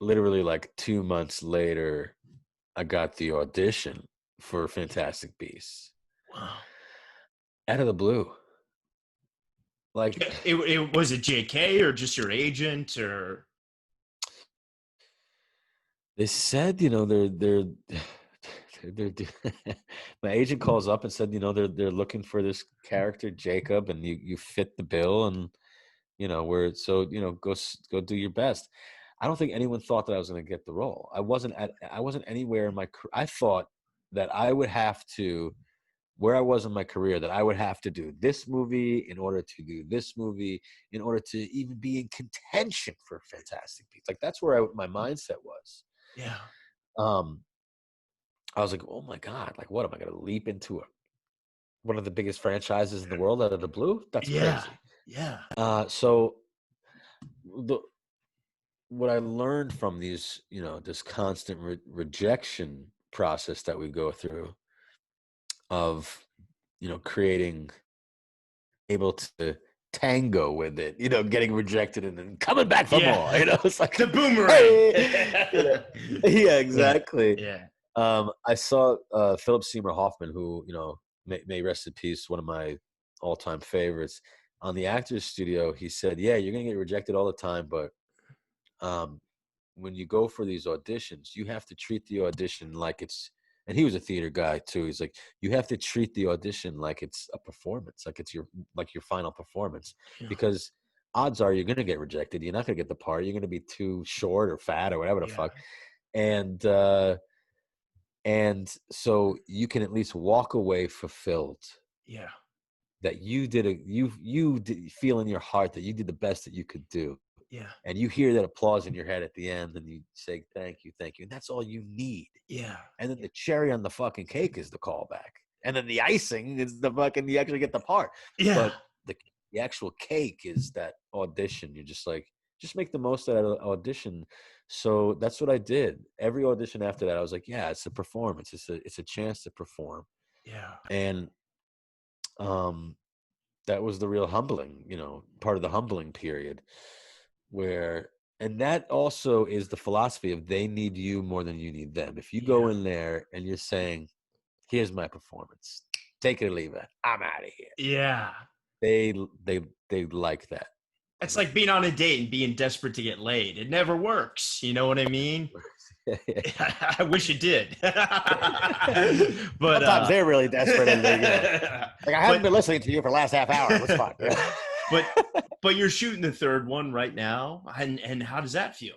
literally like 2 months later, I got the audition for Fantastic Beasts Wow. out of the blue. Like, It was it JK or just your agent or they said, they're my agent calls up and said, they're looking for this character Jacob, and you fit the bill, and we're so go do your best. I don't think anyone thought that I was going to get the role. I wasn't anywhere in my. I thought that I would have to, where I was in my career, that I would have to do this movie in order to do this movie in order to even be in contention for Fantastic Beasts. Like, that's where my mindset was. yeah. Um, I was like, oh my God, like, what am I going to leap into one of the biggest franchises in the world out of the blue? That's Yeah. crazy. Yeah. So what I learned from these, this constant rejection process that we go through of, creating, able to tango with it, getting rejected and then coming back for Yeah. more, it's like The boomerang. hey, yeah, exactly. Yeah. I saw Philip Seymour Hoffman, who, may rest in peace, one of my all-time favorites, on the Actors Studio. He said, yeah, you're gonna get rejected all the time, but when you go for these auditions, you have to treat the audition like it's, and he was a theater guy too. He's like, you have to treat the audition like it's a performance, like it's your final performance, Yeah. because odds are you're going to get rejected. You're not going to get the part. You're going to be too short or fat or whatever the Yeah. fuck. And so you can at least walk away fulfilled. Yeah. that you feel in your heart that you did the best that you could do, Yeah. and you hear that applause in your head at the end, and you say thank you, and that's all you need. Yeah. And then the cherry on the fucking cake is the callback, and then the icing is the fucking, you actually get the part. Yeah. But the actual cake is that audition. You're just like, just make the most out of the audition. So that's what I did. Every audition after that, I was like, yeah, it's a performance. It's a chance to perform. Yeah. And that was the real humbling, part of the humbling period, where, and that also is the philosophy of they need you more than you need them. If you go in there and you're saying, here's my performance, take it or leave it, I'm out of here. Yeah. They like that. It's like being on a date and being desperate to get laid. It never works. You know what I mean? I wish it did. But sometimes they're really desperate, and like, I haven't been listening to you for the last half hour. What's fun? but you're shooting the third one right now, and how does that feel?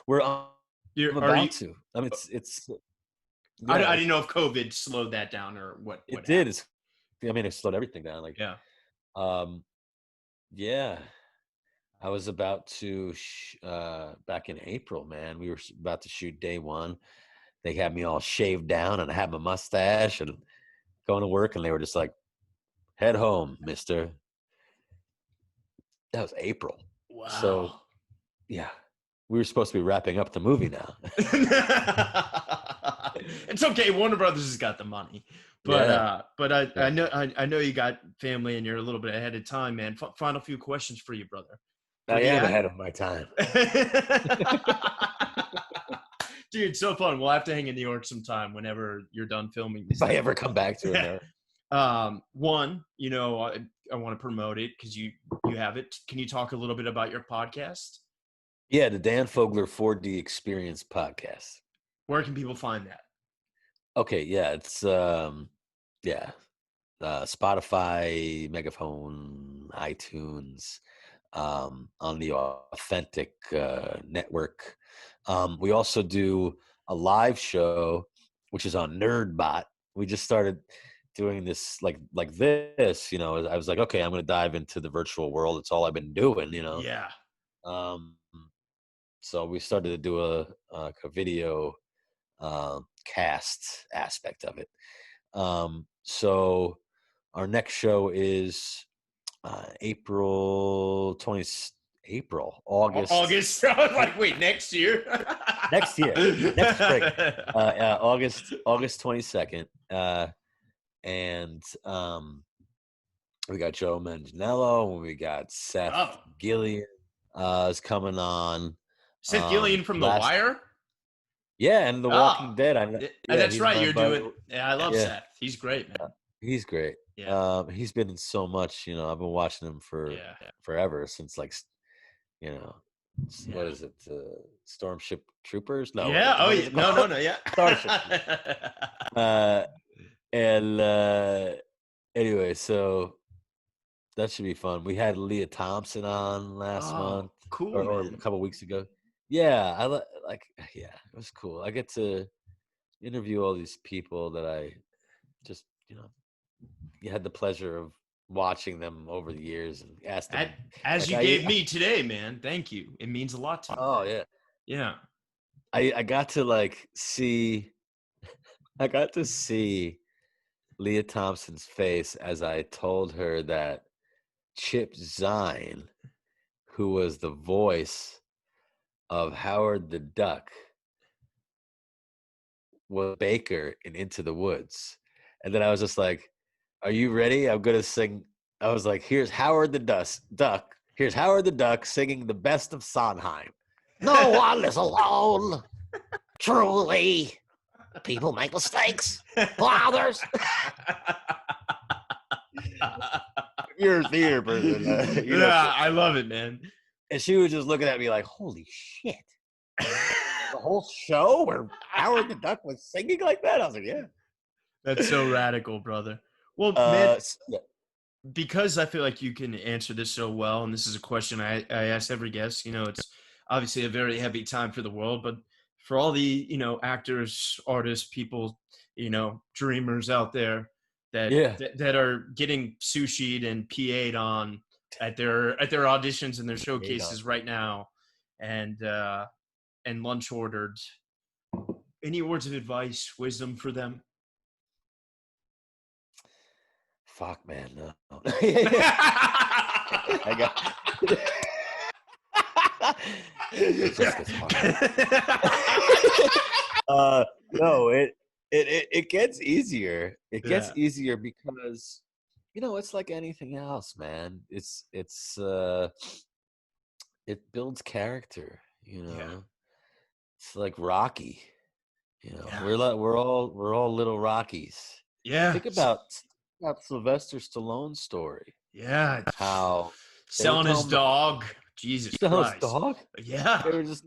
We're about to. I mean, it's. Yeah, I didn't know if COVID slowed that down or what. It did. It slowed everything down. Like, yeah. I was about to back in April, man. We were about to shoot day one. They had me all shaved down, and I had my mustache and going to work, and they were just like, "Head home, mister." That was April. Wow. So, yeah, we were supposed to be wrapping up the movie now. It's okay. Warner Brothers has got the money, but I know you got family and you're a little bit ahead of time, man. Final few questions for you, brother. I am ahead of my time. Dude, it's so fun. We'll have to hang in New York sometime whenever you're done filming. If I ever come back to it. One, I want to promote it because you have it. Can you talk a little bit about your podcast? Yeah, the Dan Fogler 4D Experience podcast. Where can people find that? Okay, yeah, it's Spotify, Megaphone, iTunes, on the Authentic network. We also do a live show, which is on NerdBot. We just started doing this like this, I was like, okay, I'm going to dive into the virtual world. It's all I've been doing, Yeah. So we started to do a video cast aspect of it. So our next show is August. August. I was like, wait, next year? Next spring. August 22nd. And we got Joe Manganiello, and we got Seth Gillian is coming on. Seth Gillian from The Wire? Yeah, and The Walking Dead. That's right. You're doing. Yeah, I love Seth. He's great, man. He's great. Yeah. He's been in so much. I've been watching him for forever, since what is it? Stormship Troopers? No. Yeah. Oh, yeah. No. Yeah. Starship. And anyway, so that should be fun. We had Leah Thompson on last month, cool, or a couple weeks ago. Yeah, it was cool. I get to interview all these people that I just, you had the pleasure of watching them over the years and ask them. As you gave me today, man. Thank you. It means a lot to me. Oh, yeah. Yeah. I got to see Leah Thompson's face as I told her that Chip Zien, who was the voice of Howard the Duck, was Baker in Into the Woods. And then I was just like, are you ready? I'm going to sing. I was like, here's Howard the Duck. Here's Howard the Duck singing the best of Sondheim. No one is alone. Truly. People make mistakes. Fathers. You're a theater person. I love it, man. And she was just looking at me like, holy shit. The whole show where Howard the Duck was singing like that? I was like, yeah. That's so radical, brother. Well, man, because I feel like you can answer this so well, and this is a question I ask every guest. It's obviously a very heavy time for the world, but for all the, actors, artists, people, dreamers out there that are getting sushi'd and PA'd on at their auditions and their showcases right now, and lunch ordered. Any words of advice, wisdom for them? Fuck, man, no. I got. It just gets hard. No, it gets easier. It gets easier because, it's like anything else, man. It builds character. It's like Rocky. We're all little Rockies. Yeah. Think about Sylvester Stallone's story. Yeah. How selling his dog. Jesus Christ. His dog? Yeah. They were just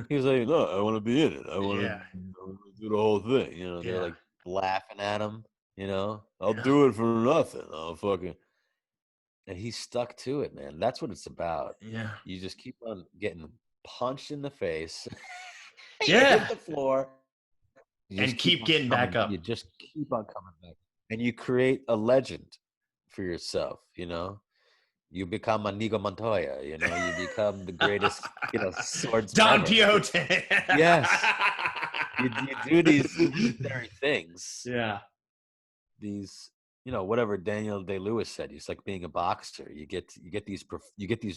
he was like, "Look, I want to be in it. I want to do the whole thing." They're like laughing at him. I'll do it for nothing. I'll fucking. And he stuck to it, man. That's what it's about. Yeah. You just keep on getting punched in the face. Yeah. Hit the floor. And keep getting back up. You just keep on coming back. And you create a legend for yourself, You become Inigo Montoya, you become the greatest, swordsman. Don Quixote. Yes. You do these very things. Yeah. These, whatever Daniel Day-Lewis said, it's like being a boxer. You get these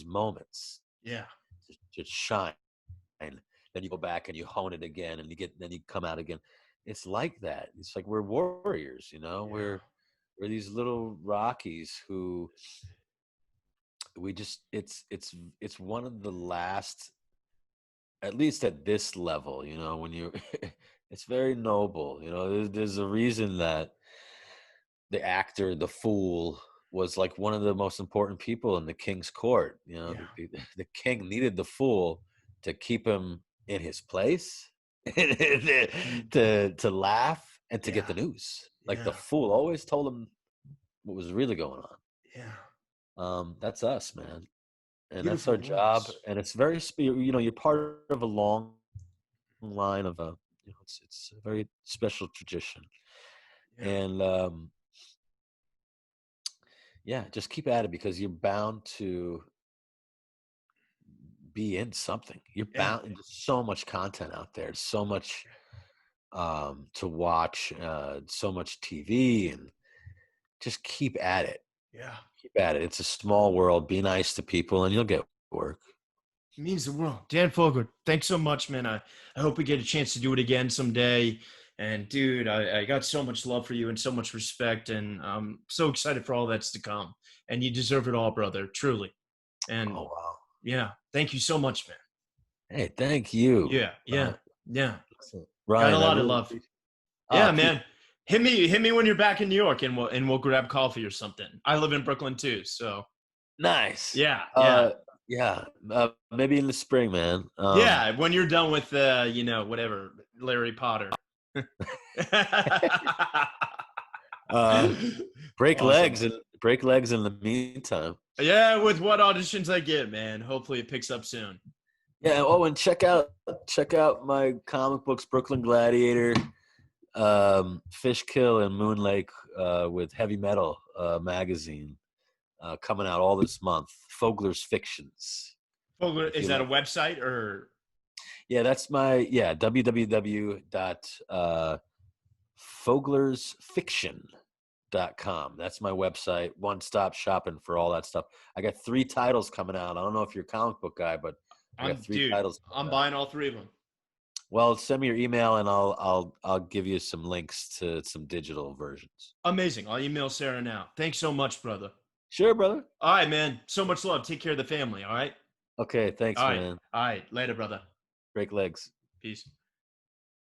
moments. Yeah. To shine. And then you go back and you hone it again, and then you come out again. It's like that. It's like we're warriors, We're these little Rockies who we just it's one of the last, at least at this level, when you it's very noble. There's a reason that the actor, the fool, was like one of the most important people in the king's court. The king needed the fool to keep him in his place, to laugh and to get the news. Like the fool always told him what was really going on. Yeah. That's us, man. And Beautiful that's our job. words. And it's very, you're part of a long line of it's a very special tradition. And just keep at it, because you're bound to be in something. You're bound. There's so much content out there, so much to watch, so much TV, and just keep at it. Yeah. Keep at it. It's a small world. Be nice to people and you'll get work. It means the world. Dan Fogler, thanks so much, man. I hope we get a chance to do it again someday. And dude, I got so much love for you and so much respect, and I'm so excited for all that's to come. And you deserve it all, brother, truly. And oh, wow. Yeah, thank you so much, man. Hey, thank you. Yeah. Ryan, got a lot of love. Yeah, man. Hit me when you're back in New York, and we'll grab coffee or something. I live in Brooklyn too, so. Nice. Yeah. Maybe in the spring, man. Yeah, when you're done with whatever, Larry Potter. Break legs in the meantime. Yeah, with what auditions I get, man. Hopefully it picks up soon. Yeah. Oh, and check out my comic books, Brooklyn Gladiator, Fishkill, and Moon Lake with Heavy Metal magazine coming out all this month. Fogler's Fictions. Fogler, is that a website or? Yeah, that's my www.foglersfiction.com. That's my website. One-stop shopping for all that stuff. I got 3 titles coming out. I don't know if you're a comic book guy, but I got 3 titles. I'm buying all 3 of them. Well, send me your email and I'll give you some links to some digital versions. Amazing. I'll email Sarah now. Thanks so much, brother. Sure, brother. All right, man. So much love. Take care of the family. All right. Okay. Thanks, man. All right. Later, brother. Break legs. Peace.